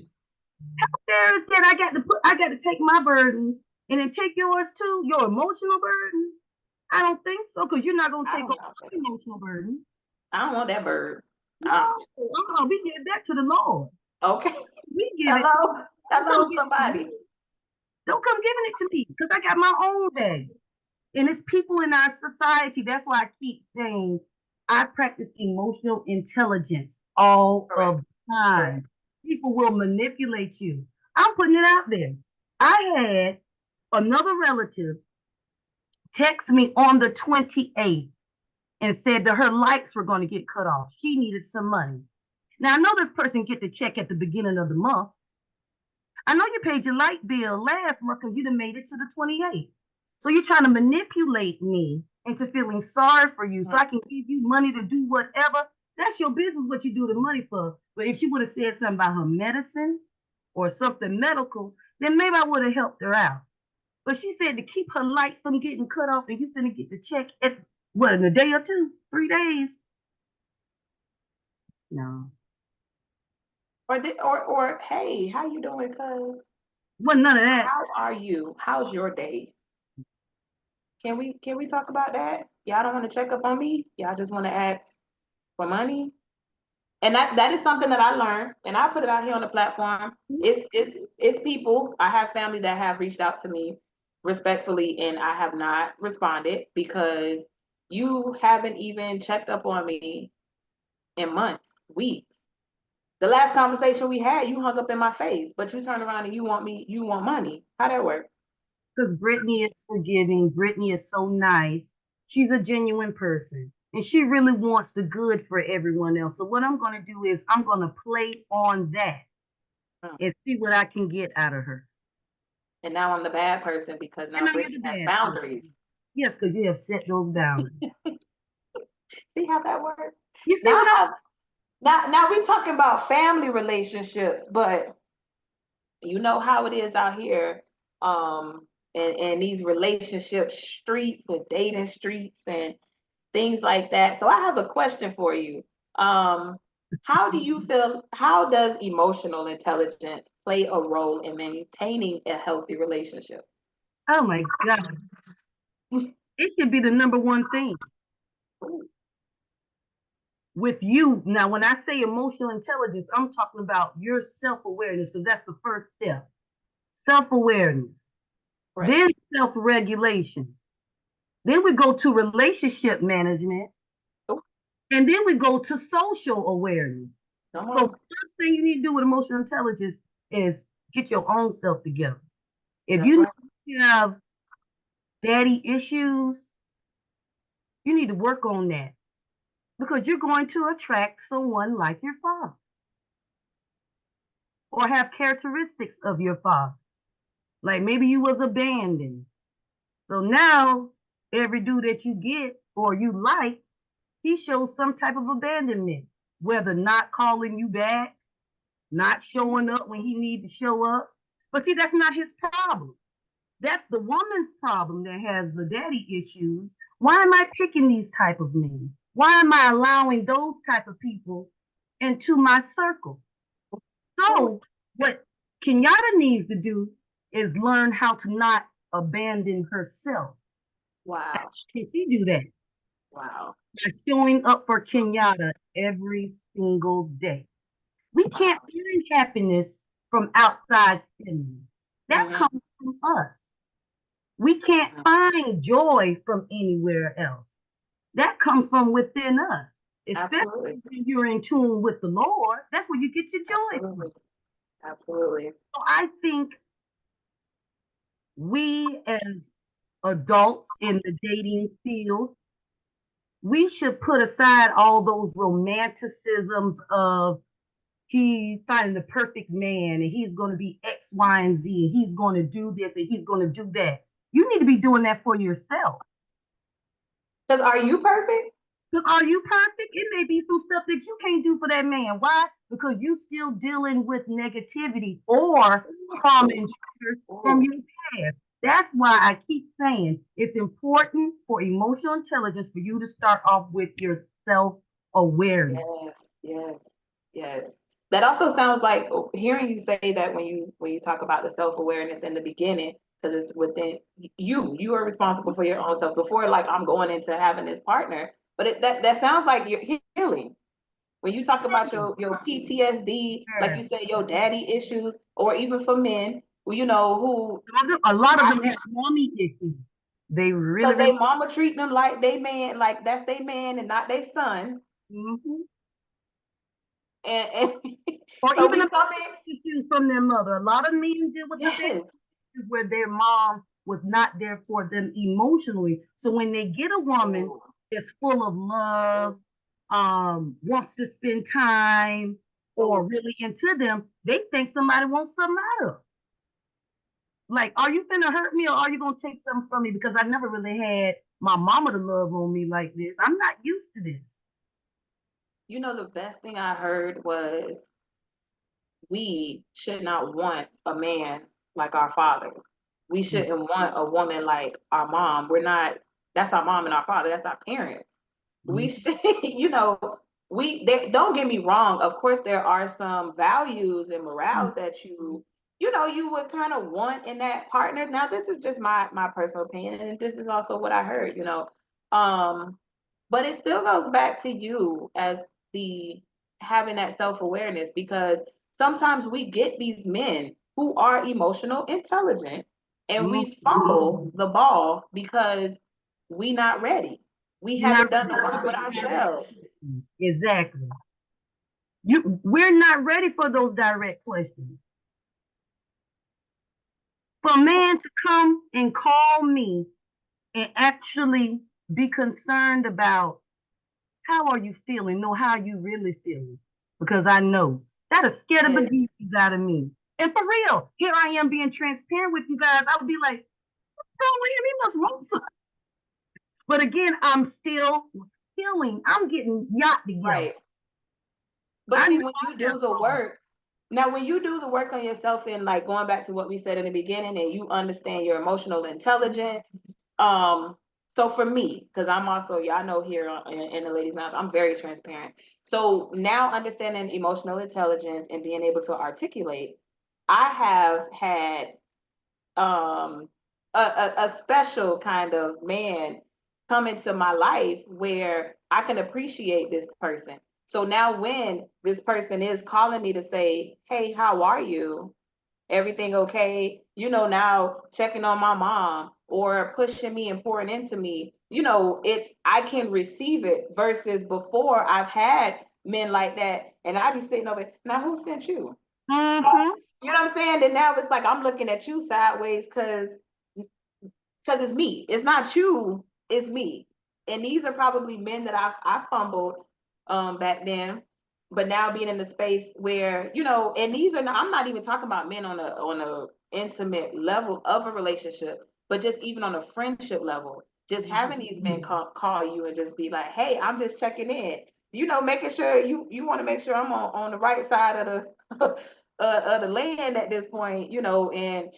Fair is that I got to take my burdens and then take yours too, your emotional burden. I don't think so, because you're not gonna I take don't all know. my emotional burden. I don't want that bird. No, we give that to the Lord. Okay. We give it to Hello. I'm gonna Hello, give it to somebody. you. Don't come giving it to me because I got my own bag. And it's people in our society. That's why I keep saying I practice emotional intelligence all Correct. of the time. People will manipulate you. I'm putting it out there. I had another relative text me on the 28th and said that her lights were going to get cut off. She needed some money. Now I know this person get the check at the beginning of the month. I know you paid your light bill last month because you done made it to the 28th. So you're trying to manipulate me into feeling sorry for you so I can give you money to do whatever. That's your business what you do the money for. But if she would have said something about her medicine or something medical, then maybe I would have helped her out. But she said to keep her lights from getting cut off and you finna get the check at what, in a day or two, 3 days? No. Or hey, how you doing, cuz? Wasn't none of that. How are you? How's your day? Can we talk about that? Y'all don't want to check up on me? Y'all just want to ask for money? And that is something that I learned, and I put it out here on the platform. It's people. I have family that have reached out to me respectfully, and I have not responded because you haven't even checked up on me in months, weeks. The last conversation we had, you hung up in my face, but you turn around and you want money. How that work? Because Brittany is forgiving. Brittany is so nice. She's a genuine person. And she really wants the good for everyone else. So what I'm going to do is I'm going to play on that and see what I can get out of her. And now I'm the bad person because now And Brittany has boundaries. person. Yes, because you have set those boundaries. See how that works? You see Now what I have now we're talking about family relationships, but you know how it is out here, and these relationship streets and dating streets and things like that. So I have a question for you. How do you feel, how does emotional intelligence play a role in maintaining a healthy relationship? Oh my God. It should be the number one thing. With you, now when I say emotional intelligence, I'm talking about your self-awareness, because that's the first step. Self-awareness. Right. Then self-regulation. Then we go to relationship management. Oh. And then we go to social awareness. So the first thing you need to do with emotional intelligence is get your own self together. If you have daddy issues, you need to work on that because you're going to attract someone like your father or have characteristics of your father. Like maybe you was abandoned. So now every dude that you get or you like, he shows some type of abandonment, whether not calling you back, not showing up when he needs to show up. But see, that's not his problem. That's the woman's problem that has the daddy issues. Why am I picking these type of men? Why am I allowing those type of people into my circle? So what Kenyatta needs to do is learn how to not abandon herself. Wow. Can she do that? Wow. By showing up for Kenyatta every single day. We can't find happiness from outside stimuli. That comes from us. We can't find joy from anywhere else. That comes from within us. Especially when you're in tune with the Lord. That's where you get your joy from. Absolutely. So I think we as adults in the dating field, we should put aside all those romanticisms of he finding the perfect man and he's going to be X, Y, and Z, and he's going to do this and he's going to do that. You need to be doing that for yourself. Because are you perfect? Because are you perfect? It may be some stuff that you can't do for that man. Why? Because you still dealing with negativity or trauma and triggers from your past. That's why I keep saying it's important for emotional intelligence for you to start off with your self-awareness. Yes, yes, yes. That also sounds like hearing you say that when you talk about the self-awareness in the beginning, because it's within you. You are responsible for your own self before like I'm going into having this partner. But that sounds like you're healing. When you talk about your PTSD, like you say, your daddy issues, or even for men, you know, who A lot of them have mommy issues. They really, because they really. mama treat them like they man, like that's their man and not their son. Mhm. And Or so even we the come in, issues from their mother. A lot of men deal with the family yes, issues where their mom was not there for them emotionally. So when they get a woman that's full of love, wants to spend time, or really into them, they think somebody wants something out of them. Like, are you finna hurt me or are you gonna take something from me? Because I never really had my mama to love on me like this. I'm not used to this. you know, the best thing I heard was we should not want a man like our fathers. We shouldn't want a woman like our mom. We're not, that's our mom and our father, that's our parents. We Mhm. should, you know, don't get me wrong. Of course, there are some values and morals that you know, you would kind of want in that partner. Now, this is just my personal opinion, and this is also what I heard, you know. Um, but it still goes back to you as the having that self-awareness, because sometimes we get these men who are emotional intelligent and Mhm. we fumble the ball because we not ready. We You're not haven't done the work with ourselves. exactly. We're not ready for those direct questions. For a man to come and call me and actually be concerned about how are you feeling, know how you really feeling. Because I know that'll scare the Yeah. bejesus out of me. And for real, here I am being transparent with you guys. I would be like, wrong with him? He must want something. But again, I'm still healing. I'm getting yacht together. Right. But I see, know when you I'm do that the wrong. work, now when you do the work on yourself and like going back to what we said in the beginning and you understand your emotional intelligence, um, so for me, because I'm also, y'all know here in the ladies lounge, I'm very transparent. So now understanding emotional intelligence and being able to articulate, I have had um a special kind of man come into my life where I can appreciate this person. So now when this person is calling me to say, "Hey, how are you? Everything okay?" You know, now checking on my mom or pushing me and pouring into me, you know, it's I can receive it versus before I've had men like that and I be sitting over, now who sent you? Mm-hmm. You know what I'm saying? And now it's like I'm looking at you sideways because it's me. It's not you, it's me. And these are probably men that I fumbled back then. But now being in the space where, you know, and these are not, I'm not even talking about men on a intimate level of a relationship, but just even on a friendship level. Just having these men call you and just be like, "Hey, I'm just checking in." You know, making sure you want to make sure I'm on the right side of the of the land at this point, you know, and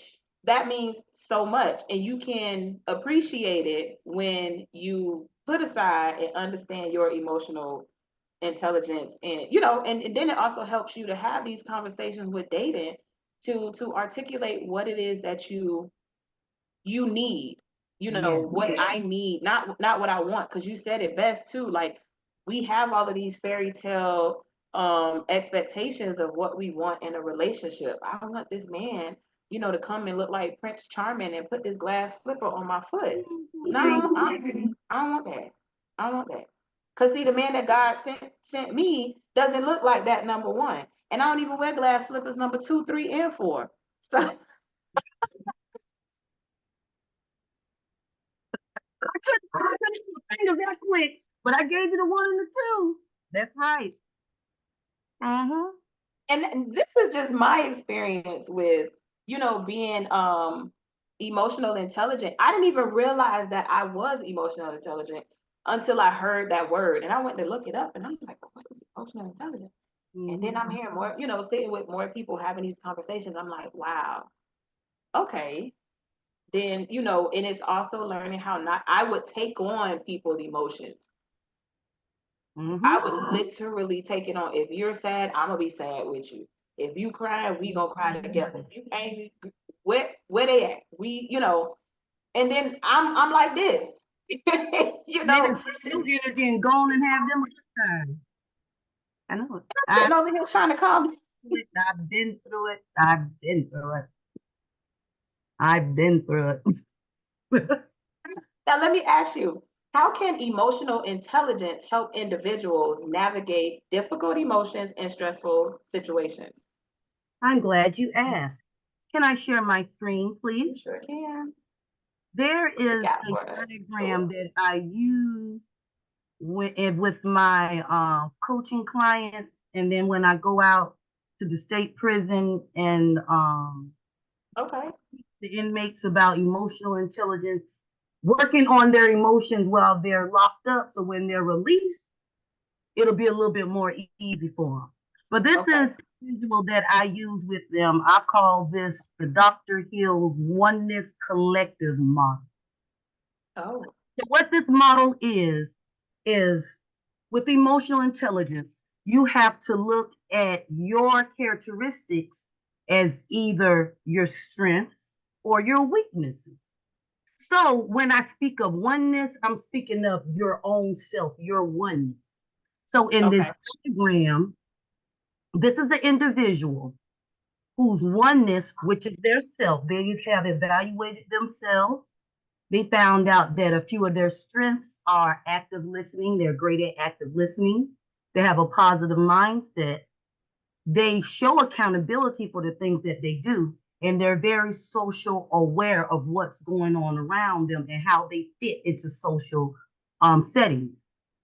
that means so much. And you can appreciate it when you put aside and understand your emotional intelligence. And you know, and then it also helps you to have these conversations with dating to articulate what it is that you need, you know, Yes. what I need, not what I want, because you said it best too. Like we have all of these fairy tale expectations of what we want in a relationship. I want this man, you know, to come and look like Prince Charming and put this glass slipper on my foot. Thank No, I don't want that. I don't want that. Cause see, the man that God sent me doesn't look like that, number one. And I don't even wear glass slippers number two, three, and four. So I couldn't put my finger that quick, but I gave you the one and the two. That's right. Mm-hmm. and this is just my experience with, you know, being emotional intelligent. I didn't even realize that I was emotional intelligent until I heard that word and I went to look it up and I'm like, what is emotional intelligence? And then I'm Mm-hmm. hearing more, you know, sitting with more people having these conversations. I'm like, wow, okay. Then, you know, and it's also learning how not I would take on people's emotions. I Mm-hmm. would literally take it on. If you're sad, I'm gonna be sad with you. If you cry, we gonna cry together. If you angry, where they at? We, you know, and then I'm like this. You And then know, take your energy and go on and have them a good time. I know it. I'm sitting over here trying to calm. I've been through it. I've been through it. I've been through it. Now, let me ask you, how can emotional intelligence help individuals navigate difficult emotions in stressful situations? I'm glad you asked. Can I share my screen, You please? sure can. There The is gap a for the diagram tour. that I use with my coaching clients, and then when I go out to the state prison and Okay. the inmates about emotional intelligence, working on their emotions while they're locked up, so when they're released, it'll be a little bit more easy for them. But this Okay. is visual that I use with them. I call this the Dr. Hill's Oneness Collective Model. Oh. So what this model is with emotional intelligence, you have to look at your characteristics as either your strengths or your weaknesses. So when I speak of oneness, I'm speaking of your own self, your oneness. So in this Okay. diagram, this is an individual whose oneness, which is their self, they have evaluated themselves. They found out that a few of their strengths are active listening. They're great at active listening. They have a positive mindset. They show accountability for the things that they do. And they're very social aware of what's going on around them and how they fit into social settings.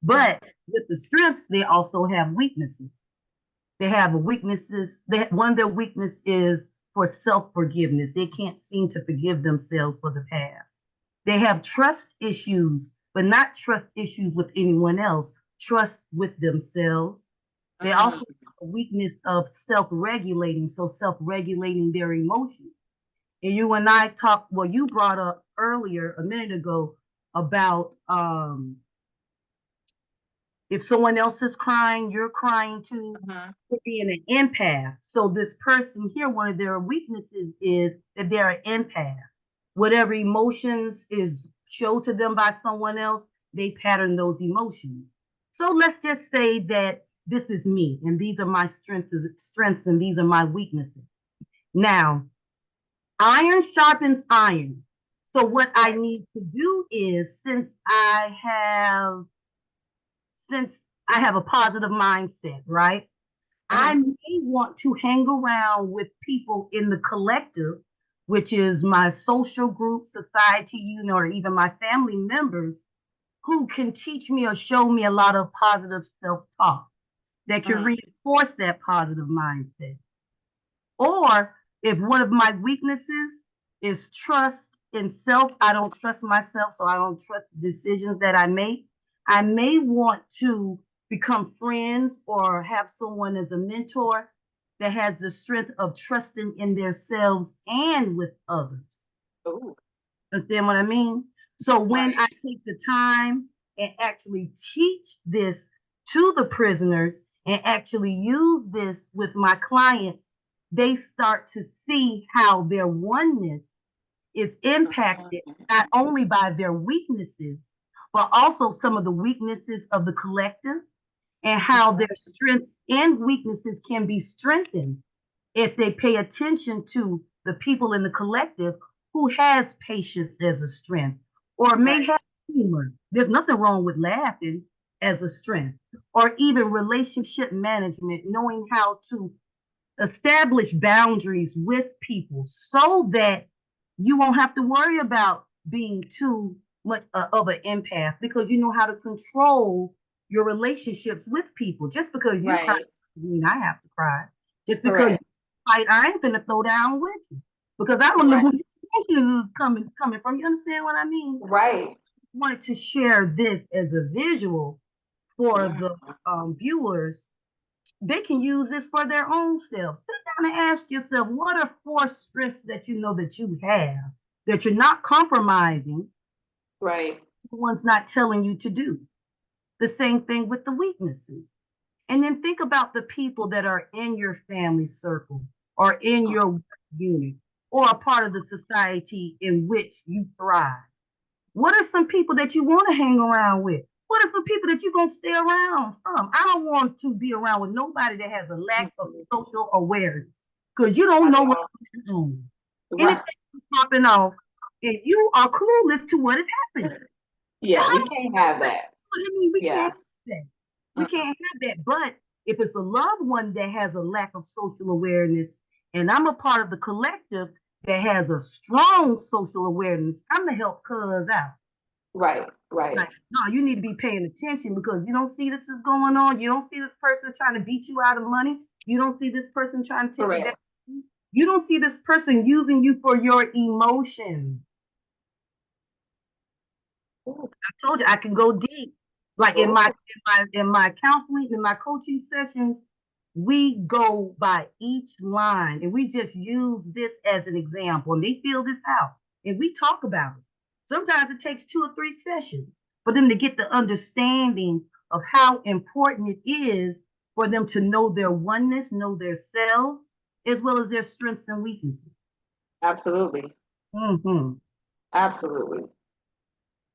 But with the strengths, they also have weaknesses. They have weaknesses. One of their weaknesses is for self-forgiveness. They can't seem to forgive themselves for the past. They have trust issues, but not trust issues with anyone else, trust with themselves. They also have a weakness of self-regulating, so self-regulating their emotions. And you and I talked, well, you brought up earlier, a minute ago, about if someone else is crying, you're crying too. Being an empath. So this person here, one of their weaknesses is that they're an empath. Whatever emotions is shown to them by someone else, they pattern those emotions. So let's just say that this is me, and these are my strengths, and these are my weaknesses. Now, iron sharpens iron. So what I need to do is, since I have a positive mindset, right? I may want to hang around with people in the collective, which is my social group, society, or even my family members who can teach me or show me a lot of positive self-talk that can reinforce that positive mindset. Or if one of my weaknesses is trust in self, I don't trust myself, so I don't trust the decisions that I make. I may want to become friends or have someone as a mentor that has the strength of trusting in themselves and with others. Ooh. Understand what I mean? So when I take the time and actually teach this to the prisoners and actually use this with my clients, they start to see how their oneness is impacted not only by their weaknesses, but also some of the weaknesses of the collective and how their strengths and weaknesses can be strengthened if they pay attention to the people in the collective who has patience as a strength or may have humor. There's nothing wrong with laughing as a strength, or even relationship management, knowing how to establish boundaries with people so that you won't have to worry about being too much of an empath because you know how to control your relationships with people. Just because you cry doesn't mean I have to cry. Just because you fight, I ain't gonna throw down with you because I don't know who your emotions is coming from. You understand what I mean? Right. I wanted to share this as a visual for the viewers. They can use this for their own self. Sit down and ask yourself, what are four strengths that you know that you have, that you're not compromising, Right. the one's not telling you to do? The same thing with the weaknesses. And then think about the people that are in your family circle or in your work unit or a part of the society in which you thrive. What are some people that you want to hang around with? What are some people that you're going to stay around from? I don't want to be around with nobody that has a lack of social awareness because you don't know what's going on. And if Right. popping off, and you are clueless to what is happening. Yeah, we can't have that. I mean, we Yeah. can't have that. We can't have that. But if it's a loved one that has a lack of social awareness, and I'm a part of the collective that has a strong social awareness, I'm to help cuz out. Right, right. Like, no, you need to be paying attention because you don't see this is going on. You don't see this person trying to beat you out of money. You don't see this person trying to take advantage Correct. of you. You don't see this person using you for your emotions. Ooh, I told you I can go deep. Like in ooh, my counseling, in my coaching sessions, we go by each line and we just use this as an example. And they fill this out and we talk about it. Sometimes it takes 2 or 3 sessions for them to get the understanding of how important it is for them to know their oneness, know their selves, as well as their strengths and weaknesses. absolutely. Mm-hmm. Absolutely.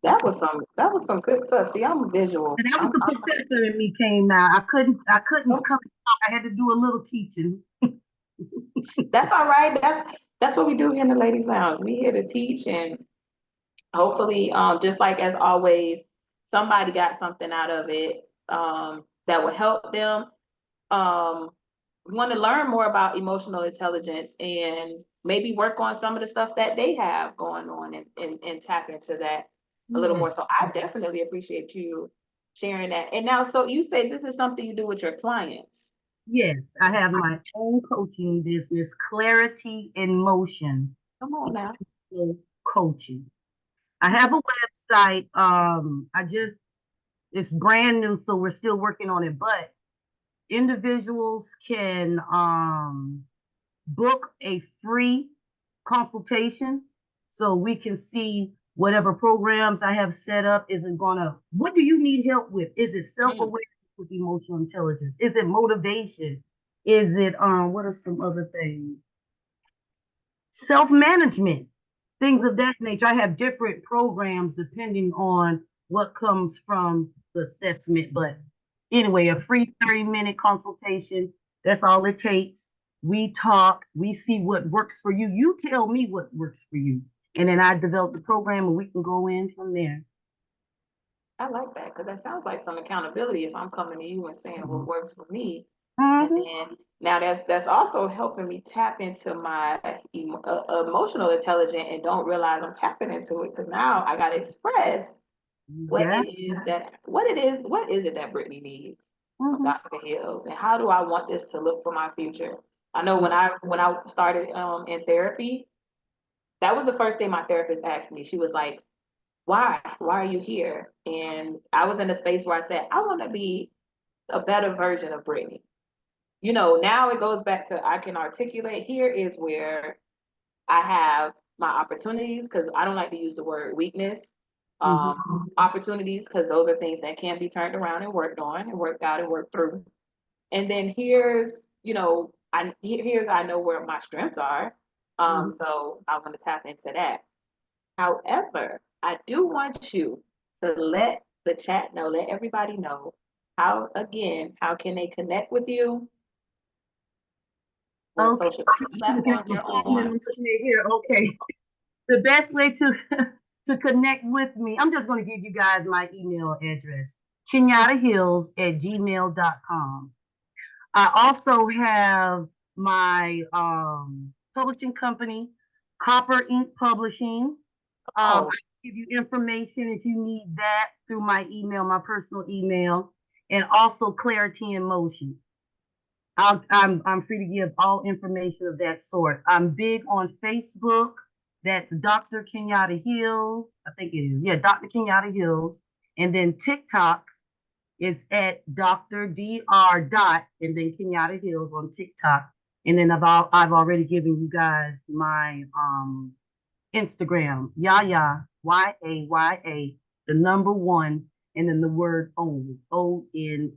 That was some good stuff. See, I'm visual. And that was the professor in me came out. I couldn't Oh, come out. I had to do a little teaching. that's all right. That's what we do here in the Ladies Lounge. We here to teach, and hopefully, just like as always, somebody got something out of it that will help them um want to learn more about emotional intelligence and maybe work on some of the stuff that they have going on and tap into that a little Yes, more. So I definitely appreciate you sharing that. And now, so you say this is something you do with your clients. yes. I have my own coaching business, Clarity in Motion Come on now. Coaching. I have a website. It's brand new, so we're still working on it. But individuals can book a free consultation so we can see whatever programs I have set up. Is it gonna, what do you need help with? Is it Mm, self-awareness with emotional intelligence? Is it motivation? Is it what are some other things? Self-management, things of that nature. I have different programs depending on what comes from the assessment. But anyway, a free 30-minute consultation. That's all it takes. We talk, we see what works for you. You tell me what works for you. And then I develop the program and we can go in from there. I like that because that sounds like some accountability if I'm coming to you and saying what works for me. And Mm-hmm. then now that's also helping me tap into my emotional intelligence and don't realize I'm tapping into it because now I got to express Yeah. what is it that Brittany needs from Mm-hmm. Dr. Hills, and how do I want this to look for my future? I know Mm-hmm. when I started in therapy, that was the first thing my therapist asked me. She was like, why are you here? And I was in a space where I said, I want to be a better version of Brittany. Now it goes back to I can articulate. Here is where I have my opportunities, because I don't like to use the word weakness. Opportunities, because those are things that can be turned around and worked on and worked out and worked through. And then here's I know where my strengths are. Mm-hmm. So I want to tap into that. However, I do want you to let the chat know, let everybody know how can they connect with you, what Okay. social I'm media looking at platforms my you're phone and I'm on. looking at here. Okay. The best way to to connect with me, I'm just going to give you guys my email address, kenyattahills@gmail.com. I also have my publishing company, Copper Ink Publishing. I Oh, can give you information if you need that through my email, my personal email, and also Clarity in Motion. I'm free to give all information of that sort. I'm big on Facebook. That's Dr. Kenyatta Hills. I think it is. Yeah, Dr. Kenyatta Hills. And then TikTok is at Dr. Dr. Dot and then Kenyatta Hills on TikTok. And then I've already given you guys my Instagram, Yaya, Yaya, the number one, and then the word only, Only.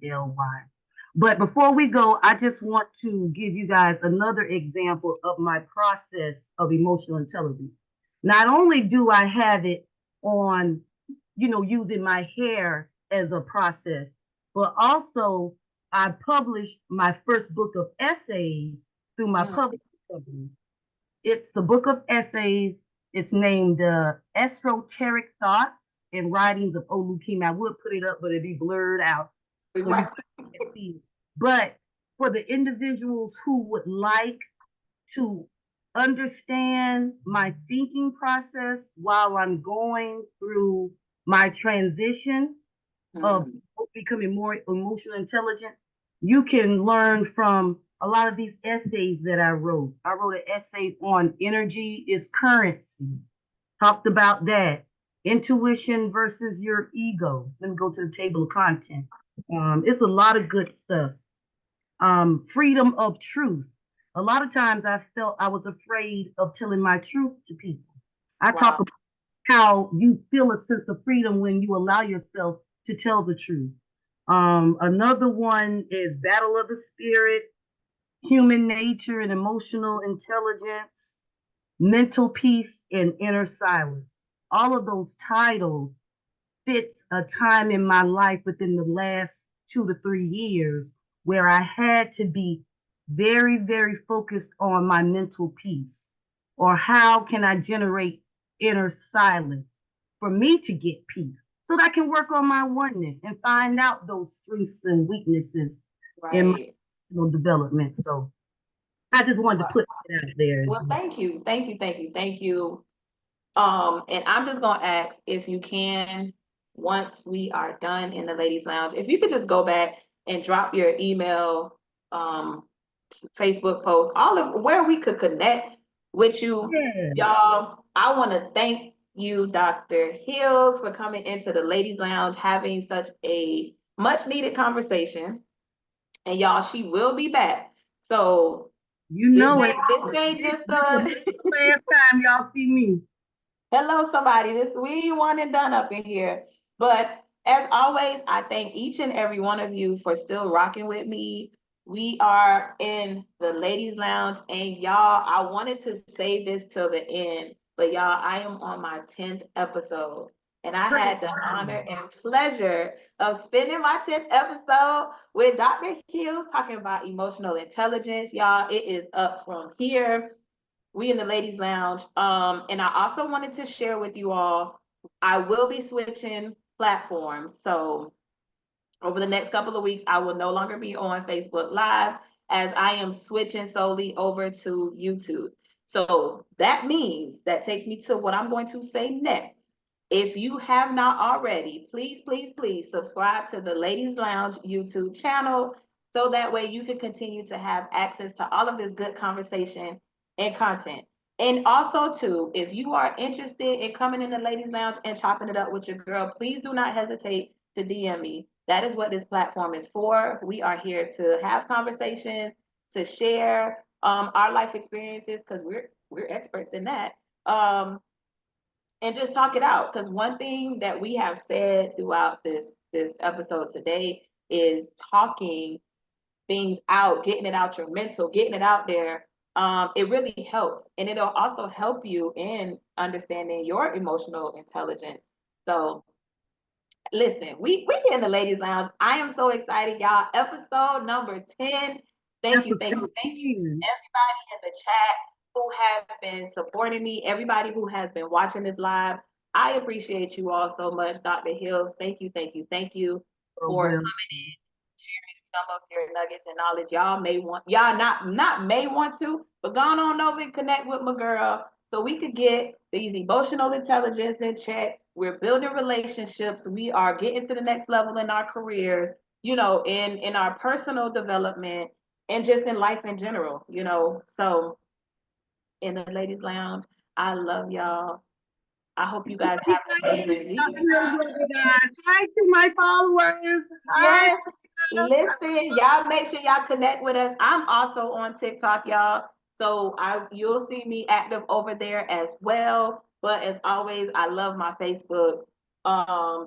But before we go, I just want to give you guys another example of my process of emotional intelligence. Not only do I have it on, using my hair as a process, but also I published my first book of essays through my mm, publishing company. It's a book of essays It's named Esoteric Thoughts and Writings of Olu Kim. I would put it up, but it'd be blurred out. So you Right. can't see it. But for the individuals who would like to understand my thinking process while I'm going through my transition of Mhm. becoming more emotional intelligent, you can learn from a lot of these essays that I wrote. I wrote an essay on energy is currency, talked about that. Intuition versus your ego. Let me go to the table of content. It's a lot of good stuff. Freedom of truth. A lot of times I felt I was afraid of telling my truth to people. I talk Wow. about how you feel a sense of freedom when you allow yourself to tell the truth. Another one is Battle of the Spirit, Human Nature and Emotional Intelligence, Mental Peace and Inner Silence. All of those titles fits a time in my life within the last 2 to 3 years where I had to be very, very focused on my mental peace, or how can I generate inner silence for me to get peace so that I can work on my oneness and find out those strengths and weaknesses in my Right. personal development. So I just wanted to Right. put that out there as Well, well. thank you. Thank you. Thank you. Thank you. And I'm just gonna ask if you can, once we are done in the ladies lounge, if you could just go back and drop your email, Facebook post, all of where we could connect with you, Yeah, y'all. I want to thank you, Dr. Hills, for coming into the ladies lounge, having such a much needed conversation. And y'all, she will be back. So you this know it. ain't this ain't just This will a be the last time y'all see me. hello, somebody. This we one and done up in here. But as always, I thank each and every one of you for still rocking with me. We are in the ladies' lounge, and y'all, I wanted to save this till the end, but y'all, I am on my 10th episode. And I Praise had the God. honor and pleasure of spending my 10th episode with Dr. Hills talking about emotional intelligence. Y'all, it is up from here. We in the ladies lounge. And I also wanted to share with you all, I will be switching platforms. So over the next couple of weeks, I will no longer be on Facebook Live as I am switching solely over to YouTube. So that means that takes me to what I'm going to say next. If you have not already, please, please, please subscribe to the Ladies Lounge YouTube channel so that way you can continue to have access to all of this good conversation and content. And also, too, if you are interested in coming in the Ladies Lounge and chopping it up with your girl, please do not hesitate to DM me. That is what this platform is for. We are here to have conversations, to share our life experiences because we're experts in that. And just talk it out. Because one thing that we have said throughout this episode today is talking things out, getting it out your mental, getting it out there. It really helps, and it'll also help you in understanding your emotional intelligence. So listen, we in the ladies lounge. I am so excited, y'all. Episode number 10. Thank you, thank you, Episode thank you to 10. everybody in the chat who has been supporting me, everybody who has been watching this live. I appreciate you all so much. Dr. Hills, thank you, thank you, thank you Oh, for well, coming in, sharing some of your nuggets and knowledge. Y'all may want, y'all not may want to, but go on over and connect with my girl so we could get these emotional intelligence in check. We're building relationships. We are getting to the next level in our careers, in our personal development and just in life in general. So in the ladies lounge, I love y'all. I hope you guys have an amazing week. hi to my followers. Hi. Yes. Listen, y'all make sure y'all connect with us. I'm also on TikTok, y'all. So you'll see me active over there as well. But as always, I love my Facebook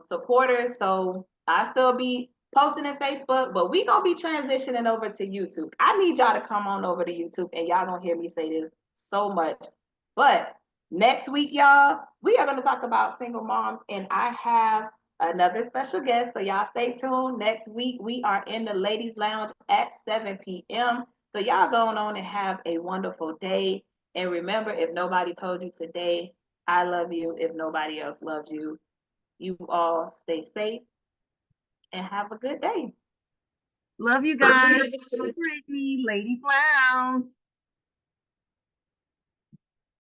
supporters. So I still be posting in Facebook, but we gonna be transitioning over to YouTube. I need y'all to come on over to YouTube and y'all gonna hear me say this so much. But next week, y'all, we are gonna talk about single moms, and I have another special guest. So y'all stay tuned. Next week, we are in the ladies lounge at 7 p.m. So y'all going on and have a wonderful day. And remember, if nobody told you today, I love you if nobody else loves you. You all stay safe and have a good day. Love you guys. Celebrate me, Ladies Lounge.